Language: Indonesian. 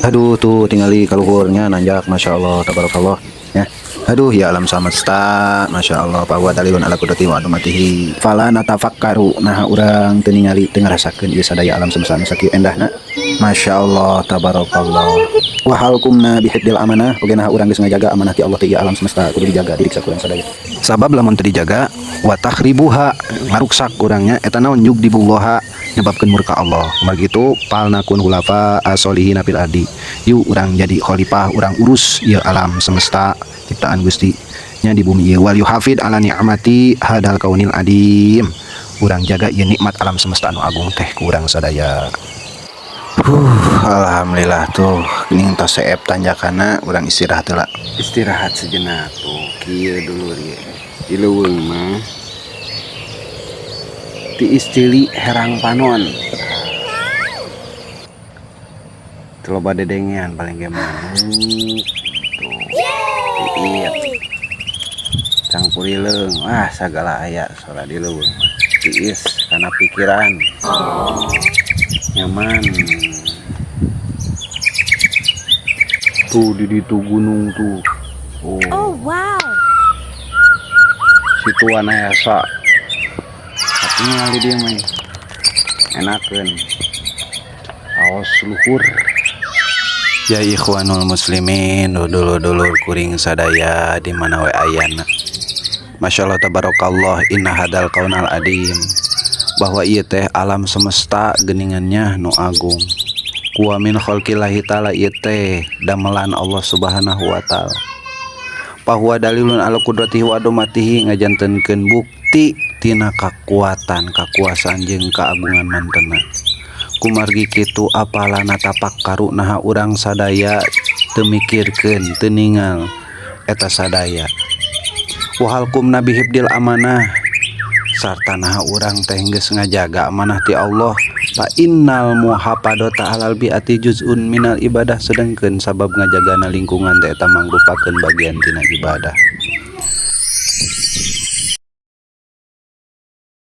Aduh tuh tinggali kaluhurnya nanjak, masya Allah, tabarakallah ya. Aduh ya alam semesta, masya Allah, Pak wa talilun ala kudrati wa adumatihi. Fala natafakkaru, nah urang teu ningali teu ngarasakeun ieu sadaya alam semesta anu sakieu endahna. Masya Allah, tabarakallah. Wa halkumna bihifdil amanah, oge nah urang geus ngajaga amanah ti Allah ti alam semesta kudu dijaga diri sakurang sadaya. Sabab lamun teu dijaga wa takhribuha, ngaruksak urangnya eta naon yugdibullaha, nyebabkeun murka Allah. Mar gitu palna kun hulafa asolihin fil ardi. Yuk urang jadi khalifah, urang urus ieu alam semesta ciptaan Gusti nya di bumi ieu. Wal yuhafid ala ni'mati hadal kaunil adim. Urang jaga ieu nikmat alam semesta anu agung teh ku urang sadaya. Alhamdulillah tuh geuning tos seep tanjakana urang istirahat heula. Istirahat sejenak tuh kieu dulu ieu. Di leuweung mah ti istili herang panon. Teu loba dedengean paling ge manuk. Iya, campuri leung, wah segala aya soal di leuweung mah. Tiis karena pikiran, nyaman. Tuh di ditu gunung tuh, Oh wow. situ anayasa, tapi ngali dia mah enakeun, aos luhur. Ya ikhwanul muslimin, dulur-dulur kuring sadaya di mana we ayana. Masya Allah tabarakallah, inna hadal kaunal adim. Bahwa ieu teh alam semesta geningannya nu agung. Kuwa min khalqillahi ta'ala ieu teh damelan Allah Subhanahu wa taala. Bahwa dalilun ala kudratihi wa adumatihi, ngajantenkeun bukti tina kakuatan, kakuasaan jeung kaagungan mantena. Kumargi kitu apalana tapakkaru naha urang sadaya teu mikirkeun teu ningal eta sadaya. Wahalkum nabi hibdil amanah, sarta naha urang teh geus ngajaga amanah ti Allah. Fa innal muhafadata alal biati juz'un minal ibadah, sedengkeun sabab ngajagana lingkungan teh eta mangrupakeun bagian tina ibadah.